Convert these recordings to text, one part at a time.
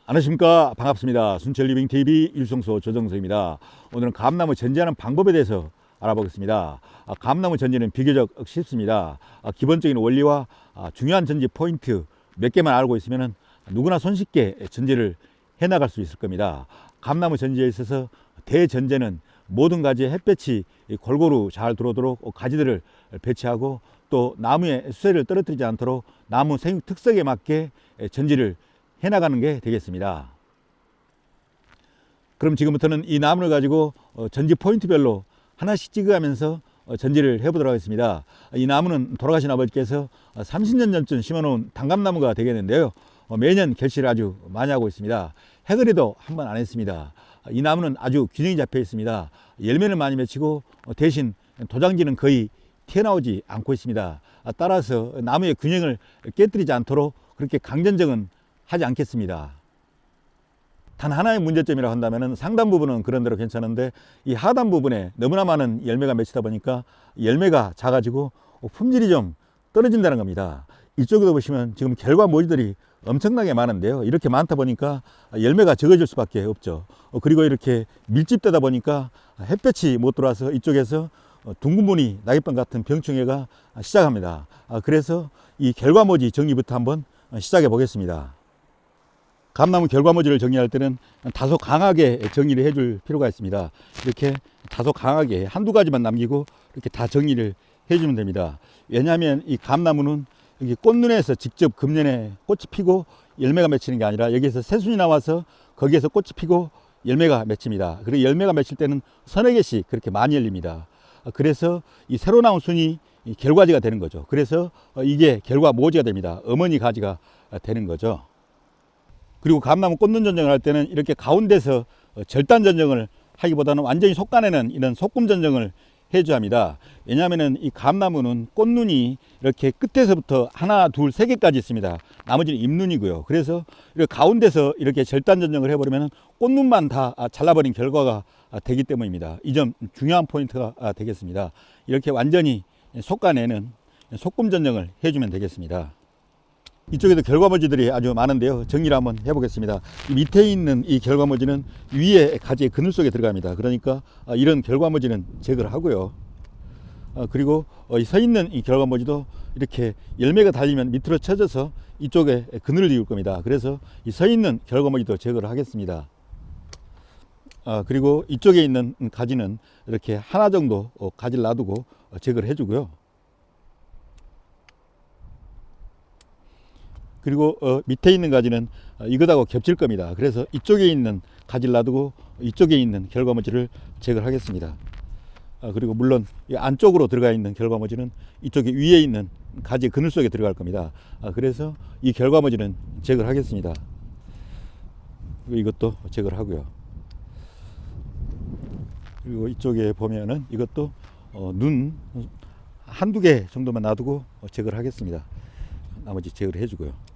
안녕하십니까. 반갑습니다. 순천리빙TV 일성소 조정석입니다. 오늘은 감나무 전지하는 방법에 대해서 알아보겠습니다. 감나무 전지는 비교적 쉽습니다. 기본적인 원리와 중요한 전지 포인트 몇 개만 알고 있으면 누구나 손쉽게 전지를 해나갈 수 있을 겁니다. 감나무 전지에 있어서 대전제는 모든 가지에 햇볕이 골고루 잘 들어오도록 가지들을 배치하고 또 나무의 수세를 떨어뜨리지 않도록 나무 생육 특성에 맞게 전지를 해나가는 게 되겠습니다. 그럼 지금부터는 이 나무를 가지고 전지 포인트별로 하나씩 찍어가면서 전지를 해보도록 하겠습니다. 이 나무는 돌아가신 아버지께서 30년 전쯤 심어놓은 단감나무가 되겠는데요. 매년 결실을 아주 많이 하고 있습니다. 해그리도 한 번 안 했습니다. 이 나무는 아주 균형이 잡혀 있습니다. 열매는 많이 맺히고 대신 도장지는 거의 튀어나오지 않고 있습니다. 따라서 나무의 균형을 깨뜨리지 않도록 그렇게 강전정은 하지 않겠습니다. 단 하나의 문제점이라고 한다면 상단 부분은 그런대로 괜찮은데 이 하단 부분에 너무나 많은 열매가 맺히다 보니까 열매가 작아지고 품질이 좀 떨어진다는 겁니다. 이쪽에도 보시면 지금 결과 모지들이 엄청나게 많은데요. 이렇게 많다 보니까 열매가 적어질 수밖에 없죠. 그리고 이렇게 밀집되다 보니까 햇볕이 못 들어와서 이쪽에서 둥근무늬 낙엽병 같은 병충해가 시작합니다. 그래서 이 결과모지 정리부터 한번 시작해 보겠습니다. 감나무 결과모지를 정리할 때는 다소 강하게 정리를 해줄 필요가 있습니다. 이렇게 다소 강하게 한두 가지만 남기고 이렇게 다 정리를 해주면 됩니다. 왜냐하면 이 감나무는 여기 꽃눈에서 직접 금년에 꽃이 피고 열매가 맺히는 게 아니라 여기에서 새순이 나와서 거기에서 꽃이 피고 열매가 맺힙니다. 그리고 열매가 맺힐 때는 서너 개씩 그렇게 많이 열립니다. 그래서 이 새로 나온 순이 결과지가 되는 거죠. 그래서 이게 결과모지가 됩니다. 어머니 가지가 되는 거죠. 그리고 감나무 꽂는 전정을 할 때는 이렇게 가운데서 절단 전정을 하기보다는 완전히 속간에는 이런 소금 전정을 해줘야 합니다. 왜냐하면 이 감나무는 꽃눈이 이렇게 끝에서부터 하나, 둘, 세 개까지 있습니다. 나머지는 잎눈이고요. 그래서 이렇게 가운데서 이렇게 절단 전정을 해버리면 꽃눈만 다 잘라버린 결과가 되기 때문입니다. 이 점 중요한 포인트가 되겠습니다. 이렇게 완전히 속간에는 소금 전정을 해주면 되겠습니다. 이쪽에도 결과모지들이 아주 많은데요. 정리를 한번 해보겠습니다. 이 밑에 있는 이 결과모지는 위에 가지의 그늘 속에 들어갑니다. 그러니까 이런 결과모지는 제거를 하고요. 그리고 서 있는 이 결과모지도 이렇게 열매가 달리면 밑으로 쳐져서 이쪽에 그늘을 이을 겁니다. 그래서 이 서 있는 결과모지도 제거를 하겠습니다. 그리고 이쪽에 있는 가지는 이렇게 하나 정도 가지를 놔두고 제거를 해주고요. 그리고 밑에 있는 가지는 이것하고 겹칠 겁니다. 그래서 이쪽에 있는 가지를 놔두고 이쪽에 있는 결과모지를 제거를 하겠습니다. 그리고 물론 이 안쪽으로 들어가 있는 결과모지는 이쪽에 위에 있는 가지 그늘 속에 들어갈 겁니다. 그래서 이 결과모지는 제거를 하겠습니다. 이것도 제거를 하고요. 그리고 이쪽에 보면은 이것도 눈 한두 개 정도만 놔두고 제거를 하겠습니다. 나머지 제거를 해주고요.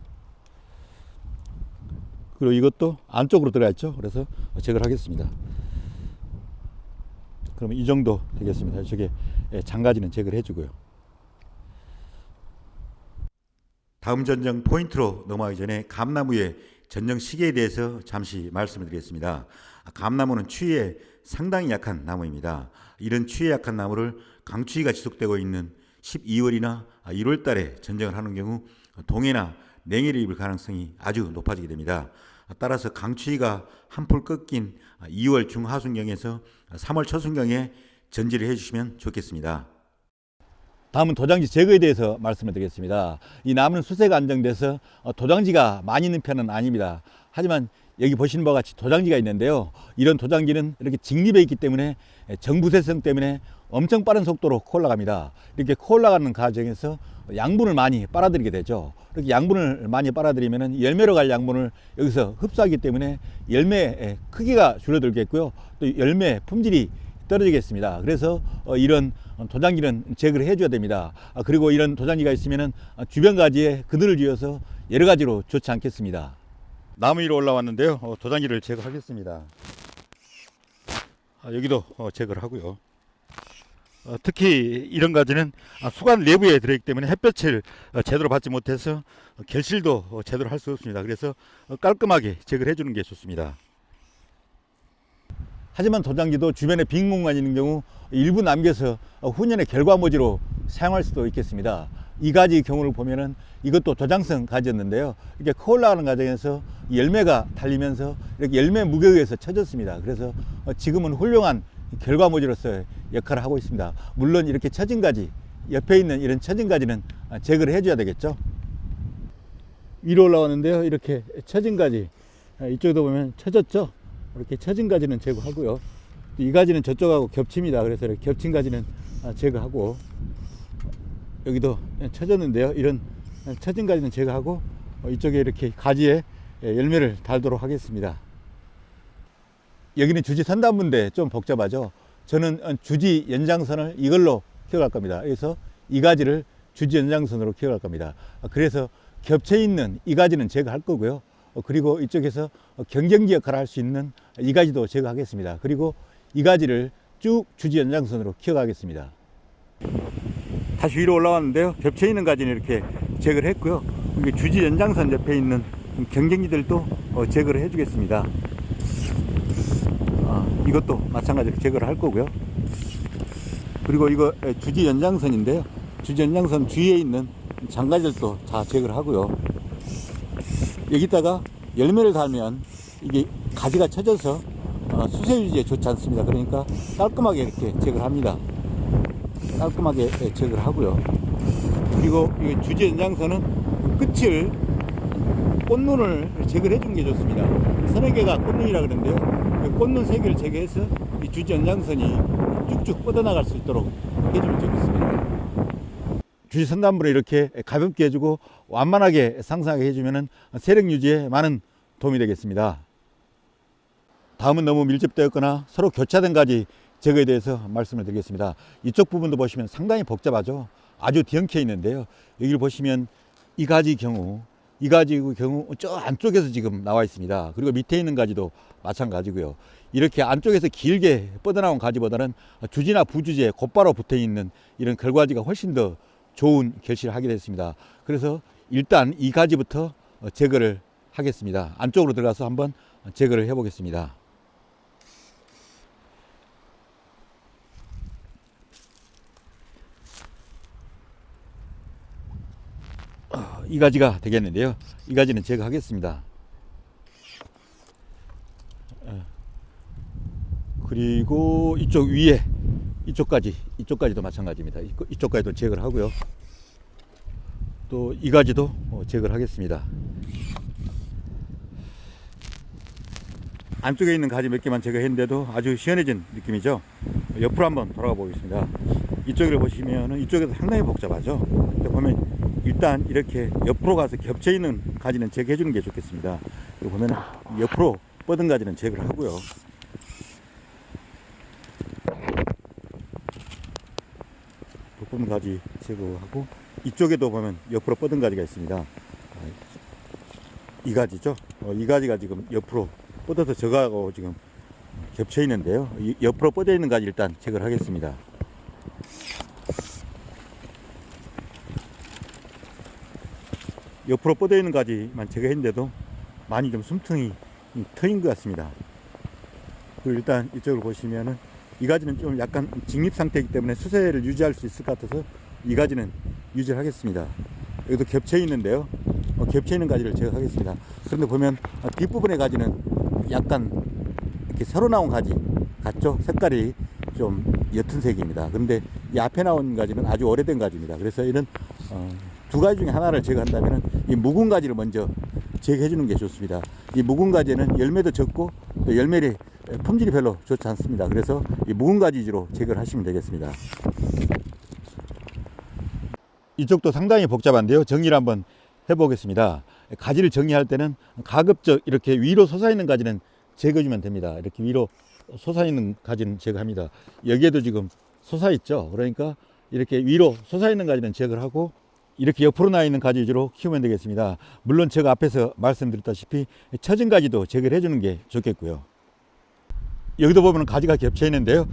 그리고 이것도 안쪽으로 들어가 있죠. 그래서 제거를 하겠습니다. 그러면 이 정도 되겠습니다. 이쪽에 장가지는 제거를 해주고요. 다음 전정 포인트로 넘어가기 전에 감나무의 전정 시기에 대해서 잠시 말씀을 드리겠습니다. 감나무는 추위에 상당히 약한 나무입니다. 이런 추위에 약한 나무를 강추위가 지속되고 있는 12월이나 1월 달에 전정을 하는 경우 동해나 냉해를 입을 가능성이 아주 높아지게 됩니다. 따라서 강추위가 한풀 꺾인 2월 중하순경에서 3월 초순경에 전지를 해주시면 좋겠습니다. 다음은 도장지 제거에 대해서 말씀을 드리겠습니다. 이 나무는 수세가 안정돼서 도장지가 많이 있는 편은 아닙니다. 하지만 여기 보시는 바와 같이 도장지가 있는데요. 이런 도장지는 이렇게 직립해 있기 때문에 정부세성 때문에 엄청 빠른 속도로 커 올라갑니다. 이렇게 커 올라가는 과정에서 양분을 많이 빨아들이게 되죠. 이렇게 양분을 많이 빨아들이면 열매로 갈 양분을 여기서 흡수하기 때문에 열매 크기가 줄어들겠고요. 또 열매 품질이 떨어지겠습니다. 그래서 이런 도장지는 제거를 해줘야 됩니다. 그리고 이런 도장지가 있으면 주변 가지에 그늘을 지어서 여러 가지로 좋지 않겠습니다. 나무 위로 올라왔는데요. 도장지를 제거하겠습니다. 여기도 제거를 하고요. 특히 이런 가지는 수관 내부에 들어있기 때문에 햇볕을 제대로 받지 못해서 결실도 제대로 할 수 없습니다. 그래서 깔끔하게 제거를 해주는 게 좋습니다. 하지만 도장지도 주변에 빈 공간이 있는 경우 일부 남겨서 후년에 결과모지로 사용할 수도 있겠습니다. 이 가지 경우를 보면은 이것도 도장성 가지였는데요. 이렇게 커 올라가는 과정에서 열매가 달리면서 이렇게 열매 무게에서 처졌습니다. 그래서 지금은 훌륭한 결과모지로서 역할을 하고 있습니다. 물론 이렇게 처진 가지, 옆에 있는 이런 처진 가지는 제거를 해줘야 되겠죠. 위로 올라왔는데요. 이렇게 처진 가지, 이쪽도 보면 처졌죠. 이렇게 처진 가지는 제거하고요. 이 가지는 저쪽하고 겹칩니다. 그래서 이렇게 겹친 가지는 제거하고, 여기도 처졌는데요. 이런 처진 가지는 제거하고 이쪽에 이렇게 가지에 열매를 달도록 하겠습니다. 여기는 주지 선단부인데 좀 복잡하죠. 저는 주지 연장선을 이걸로 키워갈 겁니다. 그래서 이 가지를 주지 연장선으로 키워갈 겁니다. 그래서 겹쳐 있는 이 가지는 제거할 거고요. 그리고 이쪽에서 경쟁지 역할을 할 수 있는 이 가지도 제거하겠습니다. 그리고 이 가지를 쭉 주지 연장선으로 키워가겠습니다. 다시 위로 올라왔는데요. 겹쳐 있는 가지는 이렇게 제거를 했고요. 주지 연장선 옆에 있는 경쟁지들도 제거를 해주겠습니다. 이것도 마찬가지로 제거를 할 거고요. 그리고 이거 주지 연장선인데요. 주지 연장선 주위에 있는 장가지들도 다 제거를 하고요. 여기다가 열매를 달면 이게 가지가 처져서 수세 유지에 좋지 않습니다. 그러니까 깔끔하게 이렇게 제거를 합니다. 깔끔하게 제거를 하고요. 그리고 이 주지 연장선은 끝을 꽃눈을 제거를 해주는 게 좋습니다. 서너 개가 꽃눈이라 그러는데요. 꽃눈 3개를 제거해서 이 주지 연장선이 쭉쭉 뻗어나갈 수 있도록 해주면 좋겠습니다. 주지 선단부를 이렇게 가볍게 해주고 완만하게 상승하게 해주면 세력 유지에 많은 도움이 되겠습니다. 다음은 너무 밀접되었거나 서로 교차된 가지 제거에 대해서 말씀을 드리겠습니다. 이쪽 부분도 보시면 상당히 복잡하죠. 아주 뒤엉켜 있는데요. 여기를 보시면 이 가지 경우 저 안쪽에서 지금 나와 있습니다. 그리고 밑에 있는 가지도 마찬가지고요. 이렇게 안쪽에서 길게 뻗어나온 가지보다는 주지나 부주지에 곧바로 붙어 있는 이런 결과지가 훨씬 더 좋은 결실을 하게 됐습니다. 그래서 일단 이 가지부터 제거를 하겠습니다. 안쪽으로 들어가서 한번 제거를 해 보겠습니다. 이 가지가 되겠는데요. 이 가지는 제거하겠습니다. 그리고 이쪽 위에 이쪽까지도 마찬가지입니다. 이쪽까지도 제거를 하고요. 또 이 가지도 제거를 하겠습니다. 안쪽에 있는 가지 몇 개만 제거했는데도 아주 시원해진 느낌이죠. 옆으로 한번 돌아가 보겠습니다. 이쪽을 보시면 이쪽에도 상당히 복잡하죠. 보면 일단 이렇게 옆으로 가서 겹쳐 있는 가지는 제거해 주는 게 좋겠습니다. 그리고 보면 옆으로 뻗은 가지는 제거를 하고요. 뻗은 가지 제거하고 이쪽에도 보면 옆으로 뻗은 가지가 있습니다. 이 가지죠. 이 가지가 지금 옆으로 뻗어서 저거하고 지금 겹쳐 있는데요. 옆으로 뻗어 있는 가지 일단 제거를 하겠습니다. 옆으로 뻗어 있는 가지만 제거했는데도 많이 좀 숨통이 트인 것 같습니다. 그리고 일단 이쪽을 보시면은 이 가지는 좀 약간 직립 상태이기 때문에 수세를 유지할 수 있을 것 같아서 이 가지는 유지를 하겠습니다. 여기도 겹쳐 있는데요. 겹쳐 있는 가지를 제거하겠습니다. 그런데 보면 뒷부분의 가지는 약간 이렇게 새로 나온 가지 같죠? 색깔이 좀 옅은 색입니다. 그런데 이 앞에 나온 가지는 아주 오래된 가지입니다. 그래서 이런 두 가지 중에 하나를 제거한다면 이 묵은 가지를 먼저 제거해 주는 게 좋습니다. 이 묵은 가지는 열매도 적고 또 열매의 품질이 별로 좋지 않습니다. 그래서 이 묵은 가지 위주로 제거를 하시면 되겠습니다. 이쪽도 상당히 복잡한데요. 정리를 한번 해보겠습니다. 가지를 정리할 때는 가급적 이렇게 위로 솟아있는 가지는 제거해주면 됩니다. 이렇게 위로 솟아있는 가지는 제거합니다. 여기에도 지금 솟아있죠. 그러니까 이렇게 위로 솟아있는 가지는 제거를 하고 이렇게 옆으로 나 있는 가지 위주로 키우면 되겠습니다. 물론 제가 앞에서 말씀드렸다시피 처진 가지도 제거를 해주는 게 좋겠고요. 여기도 보면 가지가 겹쳐 있는데요.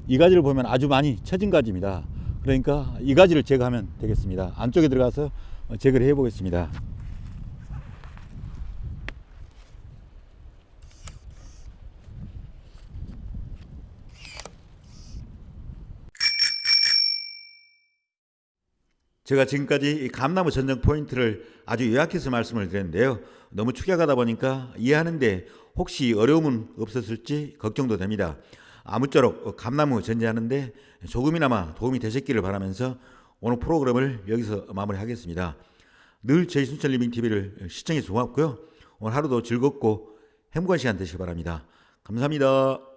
이 가지를 보면 아주 많이 처진 가지입니다. 그러니까 이 가지를 제거하면 되겠습니다. 안쪽에 들어가서 제거를 해 보겠습니다. 제가 지금까지 이 감나무 전정 포인트를 아주 요약해서 말씀을 드렸는데요. 너무 축약하다 보니까 이해하는데 혹시 어려움은 없었을지 걱정도 됩니다. 아무쪼록 감나무 전지하는데 조금이나마 도움이 되셨기를 바라면서 오늘 프로그램을 여기서 마무리하겠습니다. 늘 저희 순천 리빙TV를 시청해주셔서 고맙고요. 오늘 하루도 즐겁고 행복한 시간 되시기 바랍니다. 감사합니다.